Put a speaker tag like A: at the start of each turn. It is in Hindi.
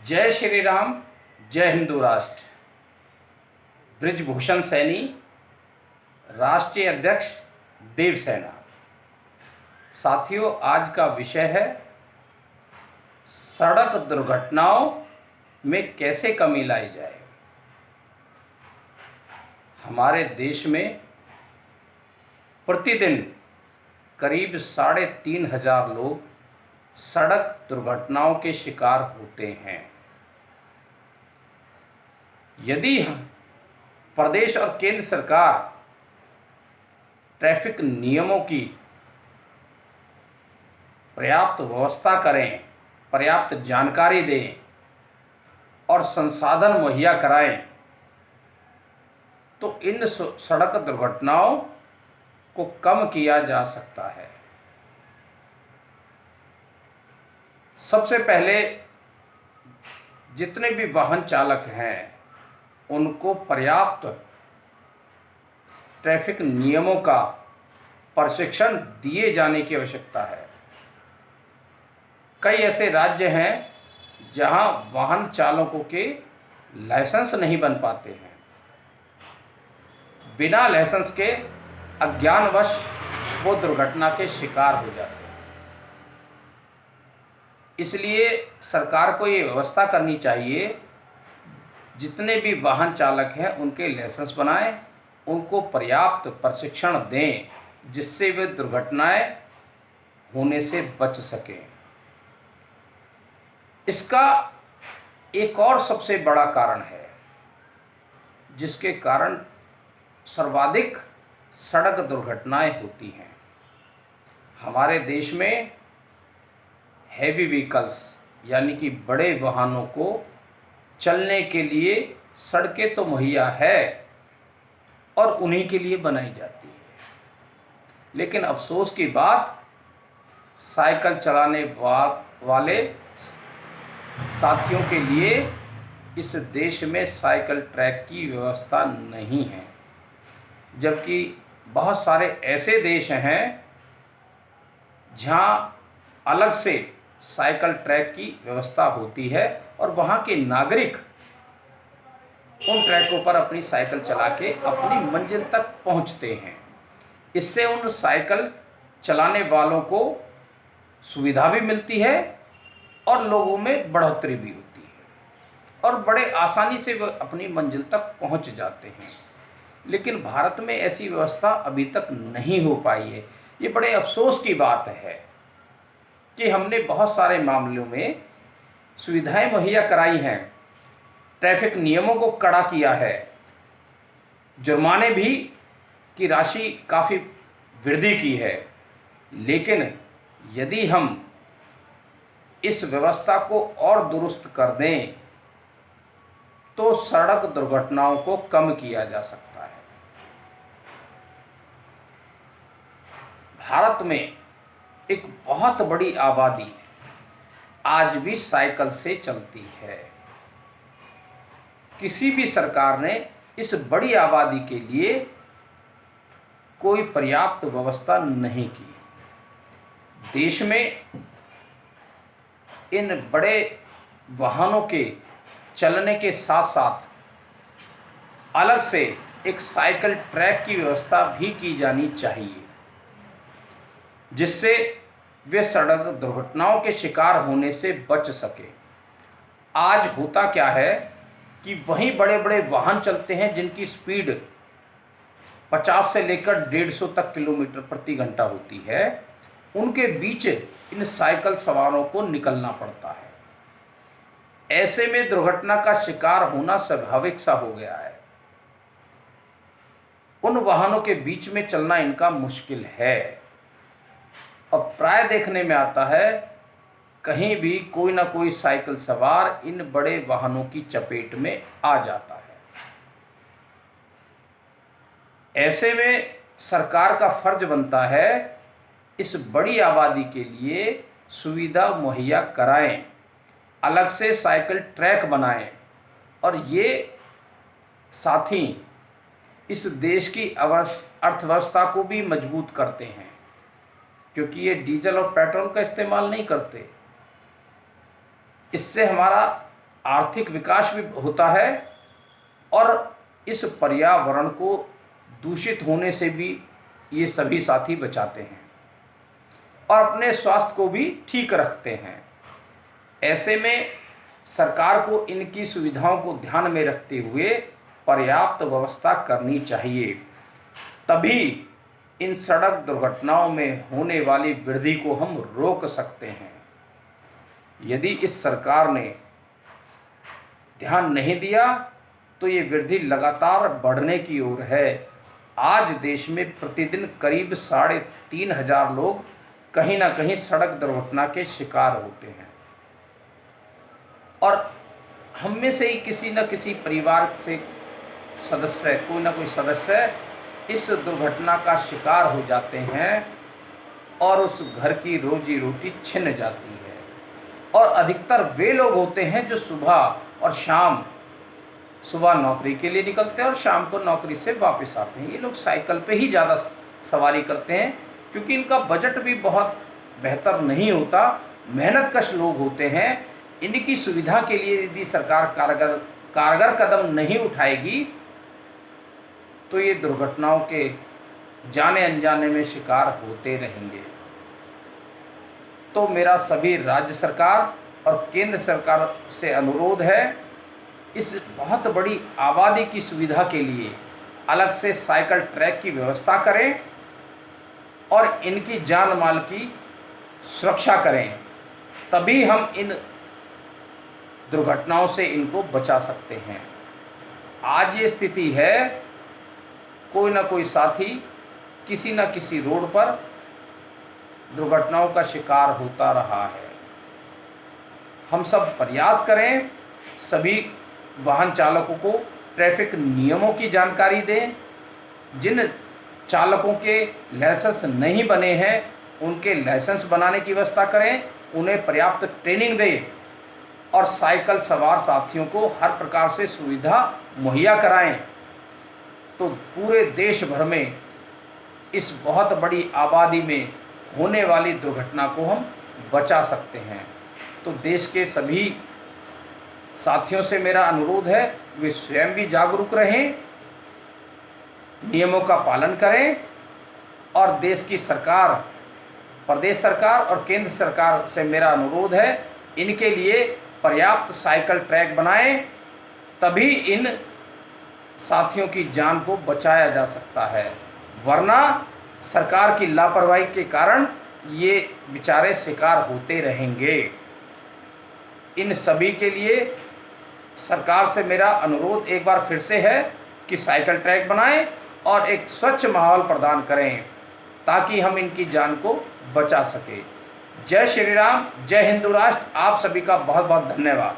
A: जय श्री राम। जय हिंदू राष्ट्र। ब्रिजभूषण सैनी, राष्ट्रीय अध्यक्ष देवसेना। साथियों, आज का विषय है सड़क दुर्घटनाओं में कैसे कमी लाई जाए। हमारे देश में प्रतिदिन करीब 3,500 लोग सड़क दुर्घटनाओं के शिकार होते हैं। यदि प्रदेश और केंद्र सरकार ट्रैफिक नियमों की पर्याप्त व्यवस्था करें, पर्याप्त जानकारी दें और संसाधन मुहैया कराएं, तो इन सड़क दुर्घटनाओं को कम किया जा सकता है। सबसे पहले जितने भी वाहन चालक हैं उनको पर्याप्त ट्रैफिक नियमों का प्रशिक्षण दिए जाने की आवश्यकता है। कई ऐसे राज्य हैं जहां वाहन चालकों के लाइसेंस नहीं बन पाते हैं। बिना लाइसेंस के अज्ञानवश वो दुर्घटना के शिकार हो जाते हैं। इसलिए सरकार को ये व्यवस्था करनी चाहिए, जितने भी वाहन चालक हैं उनके लाइसेंस बनाएं, उनको पर्याप्त प्रशिक्षण दें जिससे वे दुर्घटनाएं होने से बच सकें। इसका एक और सबसे बड़ा कारण है जिसके कारण सर्वाधिक सड़क दुर्घटनाएं होती हैं। हमारे देश में हैवी व्हीकल्स यानी कि बड़े वाहनों को चलने के लिए सड़कें तो मुहैया है और उन्हीं के लिए बनाई जाती है, लेकिन अफसोस की बात साइकिल चलाने वाले साथियों के लिए इस देश में साइकिल ट्रैक की व्यवस्था नहीं है, जबकि बहुत सारे ऐसे देश हैं जहां अलग से साइकिल ट्रैक की व्यवस्था होती है और वहां के नागरिक उन ट्रैकों पर अपनी साइकिल चला के अपनी मंजिल तक पहुंचते हैं। इससे उन साइकिल चलाने वालों को सुविधा भी मिलती है और लोगों में बढ़ोतरी भी होती है और बड़े आसानी से वे अपनी मंजिल तक पहुंच जाते हैं। लेकिन भारत में ऐसी व्यवस्था अभी तक नहीं हो पाई है। ये बड़े अफसोस की बात है कि हमने बहुत सारे मामलों में सुविधाएं मुहैया कराई हैं, ट्रैफिक नियमों को कड़ा किया है, जुर्माने भी की राशि काफ़ी वृद्धि की है, लेकिन यदि हम इस व्यवस्था को और दुरुस्त कर दें तो सड़क दुर्घटनाओं को कम किया जा सकता है। भारत में एक बहुत बड़ी आबादी आज भी साइकिल से चलती है। किसी भी सरकार ने इस बड़ी आबादी के लिए कोई पर्याप्त व्यवस्था नहीं की। देश में इन बड़े वाहनों के चलने के साथ साथ अलग से एक साइकिल ट्रैक की व्यवस्था भी की जानी चाहिए, जिससे वे सड़क दुर्घटनाओं के शिकार होने से बच सके। आज होता क्या है कि वहीं बड़े बड़े वाहन चलते हैं जिनकी स्पीड 50 से लेकर 150 तक किलोमीटर प्रति घंटा होती है, उनके बीच इन साइकिल सवारों को निकलना पड़ता है। ऐसे में दुर्घटना का शिकार होना स्वाभाविक सा हो गया है। उन वाहनों के बीच में चलना इनका मुश्किल है और प्राय देखने में आता है कहीं भी कोई ना कोई साइकिल सवार इन बड़े वाहनों की चपेट में आ जाता है। ऐसे में सरकार का फर्ज बनता है इस बड़ी आबादी के लिए सुविधा मुहैया कराएं, अलग से साइकिल ट्रैक बनाएं और ये साथ ही इस देश की अर्थव्यवस्था को भी मजबूत करते हैं, क्योंकि ये डीजल और पेट्रोल का इस्तेमाल नहीं करते। इससे हमारा आर्थिक विकास भी होता है और इस पर्यावरण को दूषित होने से भी ये सभी साथी बचाते हैं और अपने स्वास्थ्य को भी ठीक रखते हैं। ऐसे में सरकार को इनकी सुविधाओं को ध्यान में रखते हुए पर्याप्त व्यवस्था करनी चाहिए, तभी इन सड़क दुर्घटनाओं में होने वाली वृद्धि को हम रोक सकते हैं। यदि इस सरकार ने ध्यान नहीं दिया तो ये वृद्धि लगातार बढ़ने की ओर है। आज देश में प्रतिदिन करीब 3,500 लोग कहीं ना कहीं सड़क दुर्घटना के शिकार होते हैं और हम में से ही किसी न किसी परिवार से सदस्य, कोई ना कोई सदस्य इस दुर्घटना का शिकार हो जाते हैं और उस घर की रोजी रोटी छिन जाती है। और अधिकतर वे लोग होते हैं जो सुबह नौकरी के लिए निकलते हैं और शाम को नौकरी से वापस आते हैं। ये लोग साइकिल पे ही ज़्यादा सवारी करते हैं क्योंकि इनका बजट भी बहुत बेहतर नहीं होता, मेहनतकश लोग होते हैं। इनकी सुविधा के लिए यदि सरकार कारगर कदम नहीं उठाएगी तो ये दुर्घटनाओं के जाने अनजाने में शिकार होते रहेंगे। तो मेरा सभी राज्य सरकार और केंद्र सरकार से अनुरोध है, इस बहुत बड़ी आबादी की सुविधा के लिए अलग से साइकिल ट्रैक की व्यवस्था करें और इनकी जान माल की सुरक्षा करें, तभी हम इन दुर्घटनाओं से इनको बचा सकते हैं। आज ये स्थिति है, कोई ना कोई साथी किसी न किसी रोड पर दुर्घटनाओं का शिकार होता रहा है। हम सब प्रयास करें, सभी वाहन चालकों को ट्रैफिक नियमों की जानकारी दें। जिन चालकों के लाइसेंस नहीं बने हैं उनके लाइसेंस बनाने की व्यवस्था करें, उन्हें पर्याप्त ट्रेनिंग दें और साइकिल सवार साथियों को हर प्रकार से सुविधा मुहैया कराएं। तो पूरे देश भर में इस बहुत बड़ी आबादी में होने वाली दुर्घटना को हम बचा सकते हैं। तो देश के सभी साथियों से मेरा अनुरोध है, वे स्वयं भी जागरूक रहें, नियमों का पालन करें और देश की सरकार, प्रदेश सरकार और केंद्र सरकार से मेरा अनुरोध है, इनके लिए पर्याप्त साइकिल ट्रैक बनाएं, तभी इन साथियों की जान को बचाया जा सकता है। वरना सरकार की लापरवाही के कारण ये बेचारे शिकार होते रहेंगे। इन सभी के लिए सरकार से मेरा अनुरोध एक बार फिर से है कि साइकिल ट्रैक बनाएं और एक स्वच्छ माहौल प्रदान करें ताकि हम इनकी जान को बचा सकें। जय श्री राम, जय हिंदू राष्ट्र। आप सभी का बहुत बहुत धन्यवाद।